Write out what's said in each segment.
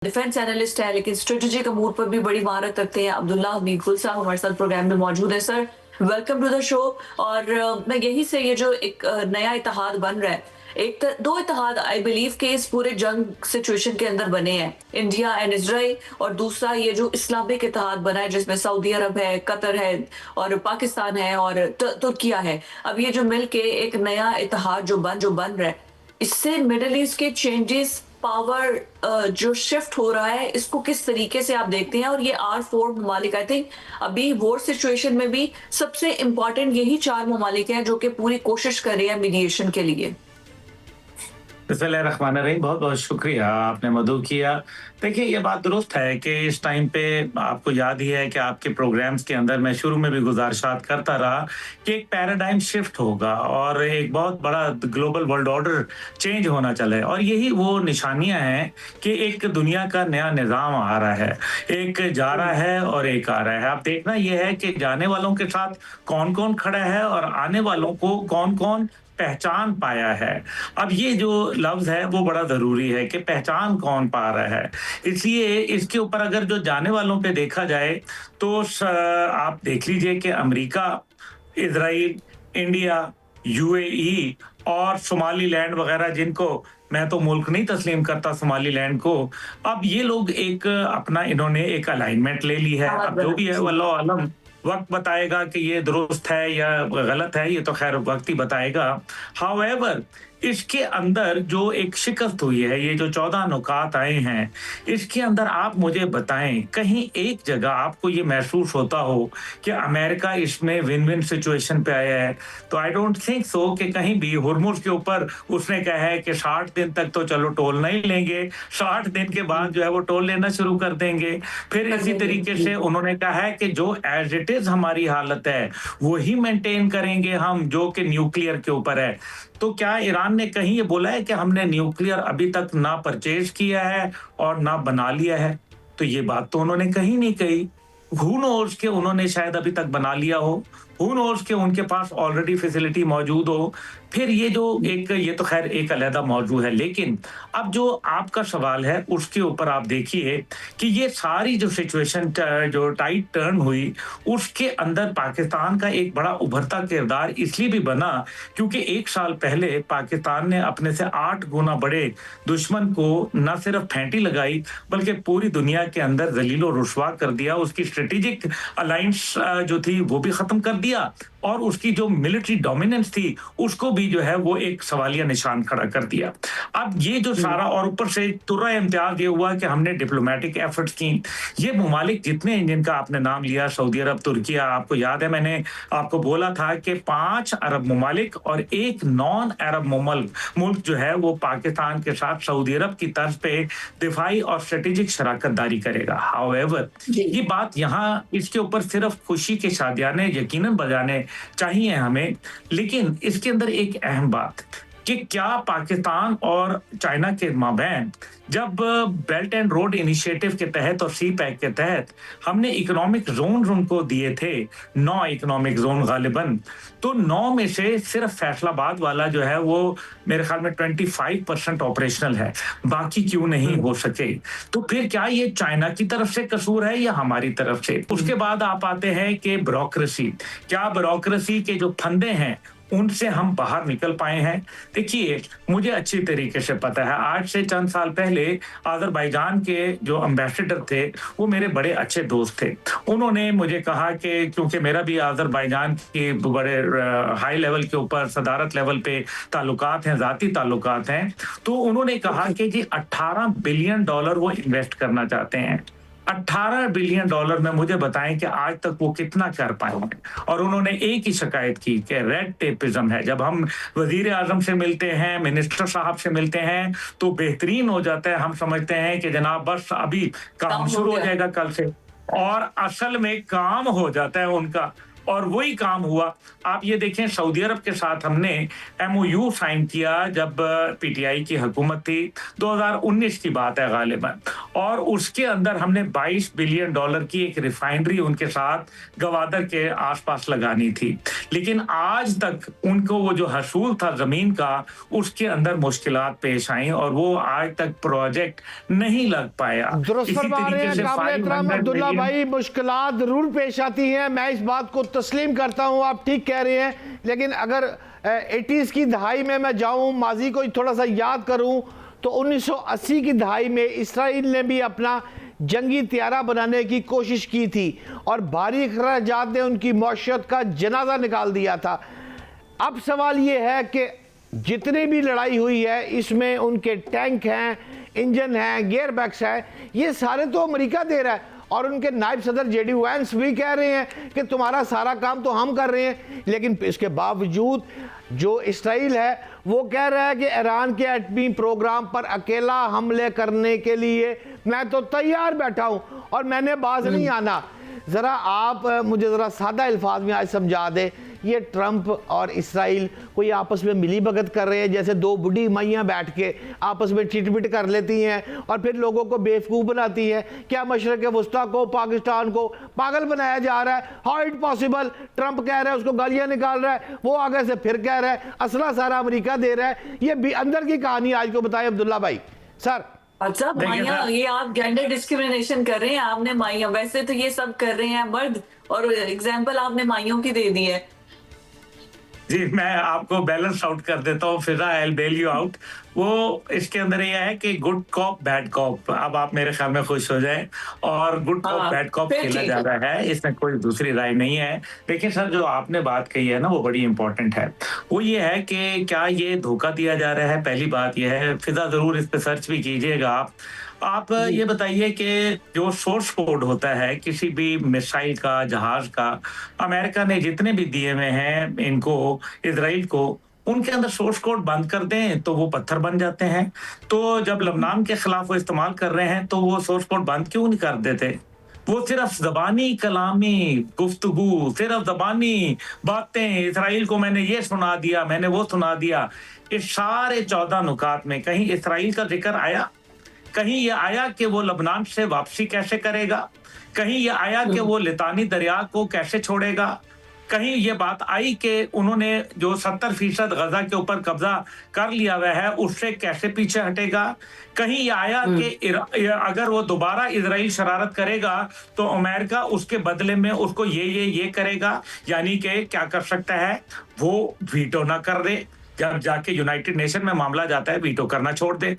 Defence analyst है लेकिन strategic अमूर पर भी बड़ी महारत रखते हैं। अब्दुल्ला हमीद गुल साहब हमारे साथ प्रोग्राम में मौजूद है। Sir, welcome to the show. और मैं यही से ये जो एक नया इत्तेहाद बन रहा है, दो इत्तेहाद आई बिलीव के इस पूरे जंग सिचुएशन के अंदर बने हैं, इंडिया एंड इजराइल, और दूसरा ये जो इस्लामिक इत्तेहाद बना है जिसमें सऊदी अरब है, कतर है और पाकिस्तान है और तुर्किया है। अब ये जो मिल के एक नया इत्तेहाद जो बन रहा है, इससे मिडिल ईस्ट के चेंजेस, पावर जो शिफ्ट हो रहा है, इसको किस तरीके से आप देखते हैं? और ये R4 ममालिक, आई थिंक अभी वॉर सिचुएशन में भी सबसे इंपॉर्टेंट यही चार ममालिक हैं जो कि पूरी कोशिश कर रहे हैं मीडिएशन के लिए। बिस्मिल्लाहिर्रहमानिर्रहीम। बहुत बहुत शुक्रिया, आपने मदू किया। देखिए, ये बात दुरुस्त है कि इस टाइम पे आपको याद ही है कि आपके प्रोग्राम्स के अंदर मैं शुरू में भी गुजारिशात करता रहा कि एक पैराडाइम शिफ्ट होगा और एक बहुत बड़ा ग्लोबल वर्ल्ड ऑर्डर चेंज होना चला है। और यही वो निशानियां हैं कि एक दुनिया का नया निज़ाम आ रहा है, एक जा रहा है और एक आ रहा है। आप देखना ये है कि जाने वालों के साथ कौन कौन खड़ा है और आने वालों को कौन कौन पहचान पाया है। अब ये जो लफ्ज है वो बड़ा जरूरी है कि पहचान कौन पा रहा है। इसलिए इसके ऊपर अगर जो जाने वालों पे देखा जाए तो आप देख लीजिए कि अमेरिका, इजराइल, इंडिया, यूएई और सोमालीलैंड वगैरह, जिनको मैं तो मुल्क नहीं तस्लीम करता सोमालीलैंड को, अब ये लोग एक अपना इन्होंने एक अलाइनमेंट ले ली है। अब जो भी है वल्लाह आलम, वक्त बताएगा कि ये दुरुस्त है या गलत है, ये तो खैर वक्त ही बताएगा। हाउएवर, इसके अंदर जो एक शिकस्त हुई है, ये जो 14 नुकात आए हैं, इसके अंदर आप मुझे बताएं कहीं एक जगह आपको ये महसूस होता हो कि अमेरिका इसमें विन विन सिचुएशन पे आया है? तो आई डोंट थिंक सो कि कहीं भी हुर्मुज के ऊपर उसने कहा है कि 60 दिन तक तो चलो टोल नहीं लेंगे, 60 दिन के बाद जो है वो टोल लेना शुरू कर देंगे। फिर इसी तरीके से उन्होंने कहा है कि जो एज इट इज हमारी हालत है वही मेंटेन करेंगे हम, जो कि न्यूक्लियर के ऊपर है। तो क्या ईरान ने कहीं ये बोला है कि हमने न्यूक्लियर अभी तक ना परचेज किया है और ना बना लिया है? तो ये बात तो उन्होंने कहीं नहीं कही। हु नोज के उन्होंने शायद अभी तक बना लिया हो, हु नोज के उनके पास ऑलरेडी फैसिलिटी मौजूद हो। फिर ये जो एक, ये तो खैर एक अलहदा मौजूद है, लेकिन अब जो आपका सवाल है उसके ऊपर आप देखिए कि ये सारी जो सिचुएशन जो टाइट टर्न हुई, उसके अंदर पाकिस्तान का एक बड़ा उभरता किरदार इसलिए भी बना क्योंकि एक साल पहले पाकिस्तान ने अपने से 8 गुना बड़े दुश्मन को न सिर्फ फेंटी लगाई बल्कि पूरी दुनिया के अंदर जलीलो रुस्वा कर दिया। उसकी स्ट्रेटेजिक अलायंस जो थी वो भी खत्म कर दिया और उसकी जो मिलिट्री डोमिनेंस थी उसको भी जो है वो एक सवालिया निशान खड़ा कर दिया। अब ये जो सारा, और ऊपर से तुर्रा इम्तियाज ये हुआ कि हमने डिप्लोमेटिक एफर्ट्स की। ये ममालिक जितने हैं जिनका आपने नाम लिया, सऊदी अरब, तुर्किया, आपको याद है मैंने आपको बोला था कि 5 अरब ममालिक और एक नॉन अरब मुल्क जो है वो पाकिस्तान के साथ सऊदी अरब की तर्ज पे दिफाई और स्ट्रेटेजिक शराकत दारी करेगा। हाउएवर, ये बात यहाँ इसके ऊपर सिर्फ खुशी के शादियाने यकीनन बजाने चाहिए हमें, लेकिन इसके अंदर एक अहम बात कि क्या पाकिस्तान और चाइना के माबैन जब बेल्ट एंड रोड इनिशिएटिव के तहत और सी पैक के तहत हमने इकोनॉमिक जोन उनको दिए थे, 9 इकोनॉमिक जोन गालिबन, तो 9 में से सिर्फ फैसलाबाद वाला जो है वो मेरे ख्याल में 25% ऑपरेशनल है, बाकी क्यों नहीं हो सके? तो फिर क्या ये चाइना की तरफ से कसूर है या हमारी तरफ से? उसके बाद आप आते हैं कि ब्यूरोक्रेसी, क्या ब्यूरोक्रेसी के जो फंदे हैं उनसे हम बाहर निकल पाए हैं? देखिए, मुझे अच्छी तरीके से पता है, आज से चंद साल पहले अजरबैजान के जो एम्बेसडर थे वो मेरे बड़े अच्छे दोस्त थे। उन्होंने मुझे कहा कि क्योंकि मेरा भी अजरबैजान के बड़े हाई लेवल के ऊपर सदारत लेवल पे ताल्लुकात हैं, ज़ाती ताल्लुकात हैं, तो उन्होंने कहा कि जी $18 बिलियन वो इन्वेस्ट करना चाहते हैं। $18 बिलियन में मुझे बताएं कि आज तक वो कितना कर पाए। और उन्होंने एक ही शिकायत की कि रेड टेपिज्म है। जब हम वजीर आजम से मिलते हैं, मिनिस्टर साहब से मिलते हैं तो बेहतरीन हो जाता है, हम समझते हैं कि जनाब बस अभी काम शुरू हो जाएगा कल से, और असल में काम हो जाता है उनका और वही काम हुआ। आप ये देखें, सऊदी अरब के साथ हमने MOU साइन किया जब PTI की हुकूमत थी, 2019 की बात है गालिबन, और उसके अंदर हमने $22 बिलियन की एक रिफाइनरी उनके साथ गवादर के आसपास लगानी थी। लेकिन आज तक उनको वो जो हसूल था जमीन का, उसके अंदर मुश्किलात पेश आई और वो आज तक प्रोजेक्ट नहीं लग पाया। दुरुस्त इसी फरमा रहे तरीके हैं से काबिल एहतराम 500 अब्दुल्ला मिलियन भाई, मुश्किलात जरूर पेश आती हैं, मैं इस बात को तस्लीम करता हूं, आप ठीक कह रहे हैं। लेकिन अगर 80s की दहाई में मैं जाऊं, माजी को थोड़ा सा याद करूं, तो 1980 की दहाई में इसराइल ने भी अपना जंगी त्यारा बनाने की कोशिश की थी और भारी अखराजात ने उनकी मौशियत का जनाजा निकाल दिया था। अब सवाल ये है कि जितनी भी लड़ाई हुई है इसमें उनके टैंक हैं, इंजन हैं, गियर बैक्स हैं, ये सारे तो अमेरिका दे रहा है और उनके नायब सदर JD वैंस भी कह रहे हैं कि तुम्हारा सारा काम तो हम कर रहे हैं। लेकिन इसके बावजूद जो इसराइल है वो कह रहा है कि ईरान के एटमी प्रोग्राम पर अकेला हमले करने के लिए मैं तो तैयार बैठा हूं और मैंने बाज नहीं आना। ज़रा आप मुझे ज़रा सादा अल्फाज में आज समझा दें, ये ट्रंप और इसराइल कोई आपस में मिली भगत कर रहे हैं, जैसे दो बुढ़ी माइयाँ बैठ के आपस में चिटपिट कर लेती हैं और फिर लोगों को बेवकूफ़ बनाती हैं। क्या मशरक़ वस्ता को, पाकिस्तान को पागल बनाया जा रहा है? How it possible? ट्रंप कह रहा है, उसको गालियाँ निकाल रहा है, वो आगे से फिर कह रहा है असला सारा अमेरिका दे रहा है। ये भी अंदर की कहानी आज को बताएं अब्दुल्ला भाई। सर अच्छा माइया, ये आप जेंडर डिस्क्रिमिनेशन कर रहे हैं, आपने माइया, वैसे तो ये सब कर रहे हैं मर्द, और एग्जाम्पल आपने माइयों की दे दी है। जी, मैं आपको बैलेंस आउट कर देता हूँ, फिजा आई बेल यू आउट। वो इसके अंदर ये है कि गुड कॉप बैड कॉप, अब आप मेरे ख्याल में खुश हो जाएं, और गुड कॉप बैड कॉप फिर खेला ठीक जा है। रहा है, इसमें कोई दूसरी राय नहीं है। लेकिन सर, जो आपने बात कही है ना, वो बड़ी इंपॉर्टेंट है। वो ये है कि क्या ये धोखा दिया जा रहा है? पहली बात ये है, फिजा जरूर इस पे सर्च भी कीजिएगा आप ये बताइए कि जो सोर्स कोड होता है किसी भी मिसाइल का, जहाज का, अमेरिका ने जितने भी दिए हुए हैं इनको, इजराइल को, उनके अंदर सोर्स कोड बंद कर दें तो वो पत्थर बन जाते हैं। तो जब लबनान के खिलाफ वो इस्तेमाल कर रहे हैं तो वो सोर्स कोड बंद क्यों नहीं कर देते? वो सिर्फ जबानी कलामी गुफ्तगू, सिर्फ जबानी बातें, इसराइल को मैंने ये सुना दिया, मैंने वो सुना दिया। इस सारे 14 नुकात में कहीं इसराइल का जिक्र आया? कहीं ये आया कि वो लबनान से वापसी कैसे करेगा? कहीं ये आया कि वो लितानी दरिया को कैसे छोड़ेगा? कहीं ये बात आई कि उन्होंने जो 70% गजा के ऊपर कब्जा कर लिया हुआ है उससे कैसे पीछे हटेगा? कहीं ये आया कि अगर वो दोबारा इजराइल शरारत करेगा तो अमेरिका उसके बदले में उसको ये करेगा, यानी कि क्या कर सकता है? वो वीटो ना कर दे, जब जाके यूनाइटेड नेशन में मामला जाता है वीटो करना छोड़ दे।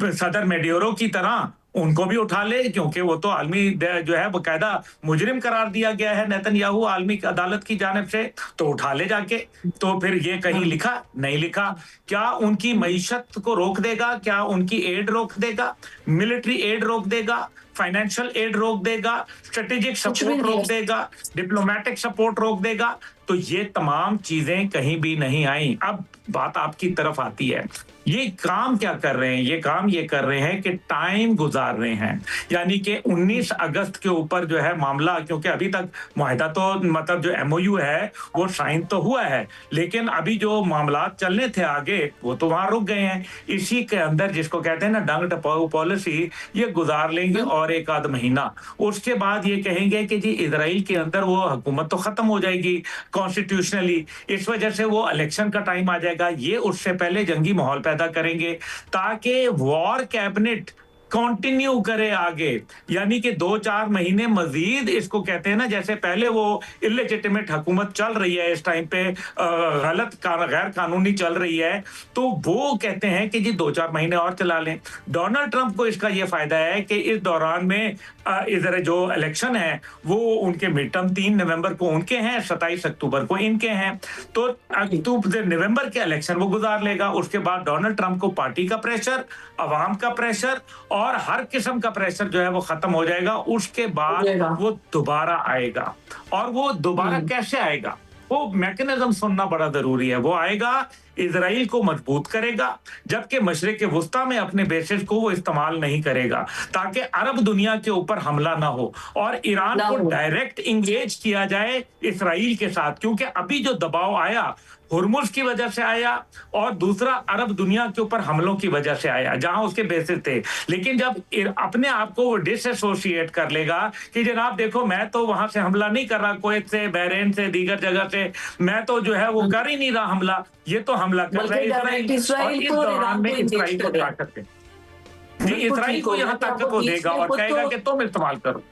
सदर मेडियोरो की तरह उनको भी उठा ले, क्योंकि वो तो आलमी जो है बकायदा मुजरिम करार दिया गया है नेतन्याहू आलमी अदालत की जानिब से, तो उठा ले जाके। तो फिर ये कहीं लिखा नहीं लिखा? क्या उनकी मईशत को रोक देगा? क्या उनकी एड रोक देगा? मिलिट्री एड रोक देगा? फाइनेंशियल एड रोक देगा? स्ट्रेटेजिक सपोर्ट रोक देगा? डिप्लोमेटिक सपोर्ट रोक देगा? तो ये तमाम चीजें कहीं भी नहीं आई। अब बात आपकी तरफ आती है, ये काम क्या कर रहे हैं? ये काम ये कर रहे हैं कि टाइम गुजार रहे हैं, यानी कि 19 अगस्त के ऊपर जो है मामला, क्योंकि अभी तक मुआहदा तो मतलब जो MOU है वो साइन तो हुआ है, लेकिन अभी जो मामला चलने थे आगे वो तो वहां रुक गए हैं। इसी के अंदर जिसको कहते हैं ना डंग टपाऊ पॉलिसी, ये गुजार लेंगे और एक आध महीना, उसके बाद ये कहेंगे कि जी इजराइल के अंदर वो हुकूमत तो खत्म हो जाएगी कॉन्स्टिट्यूशनली, इस वजह से वो इलेक्शन का टाइम आ जाएगा। ये उससे पहले जंगी माहौल पैदा करेंगे ताकि वॉर कैबिनेट कंटिन्यू करे आगे, यानी कि 2-4 महीने मजीद, इसको कहते हैं ना, जैसे पहले वो इलेजिटिमेट हुकूमत चल रही है इस टाइम पे, गलत गैर कानूनी चल रही है, तो वो कहते हैं कि जी 2-4 महीने और चला लें। डोनाल्ड ट्रंप को इसका ये फायदा है कि इस दौरान में इधर जो इलेक्शन है वो उनके मिड टर्म 3 नवंबर को उनके हैं, 27 अक्टूबर को इनके हैं, तो अक्टूबर नवंबर के इलेक्शन वो गुजार लेगा। उसके बाद डोनाल्ड ट्रंप को पार्टी का प्रेशर, अवाम का प्रेशर और हर किस्म का प्रेशर जो है वो खत्म हो जाएगा। उसके बाद वो दोबारा आएगा, और वो दोबारा कैसे आएगा वो मैकेनिज्म सुनना बड़ा जरूरी है। वो आएगा इजराइल को मजबूत करेगा, जबकि मशरिक वुस्ता में अपने बेसिस को वो इस्तेमाल नहीं करेगा, ताकि अरब दुनिया के ऊपर हमला ना हो और ईरान ना को हो। डायरेक्ट इंगेज किया जाए इसराइल के साथ। क्योंकि अभी जो दबाव आया हुर्मुज की वजह से आया और दूसरा अरब दुनिया के ऊपर हमलों की वजह से आया, जहां उसके बेसिस थे। लेकिन जब अपने आप को वो डिसएसोसिएट कर लेगा कि जनाब देखो मैं तो वहां से हमला नहीं कर रहा, कुवैत से, बहरीन से, दीगर जगह से, मैं तो जो है वो कर ही नहीं रहा हमला, ये तो हमला कर रहा है बल्कि इसराइल। और डायरेक्ट इस इसराइल को और दौरान ईरान में को engage इसराइल को कर रहा है। ताकत है जी, बिल्कुल इसराइल ठीक को हो गया यहाँ कि ताकत आपको वो बीच देगा में और खुद कहेगा तो कि तुम इस्तेमाल करो।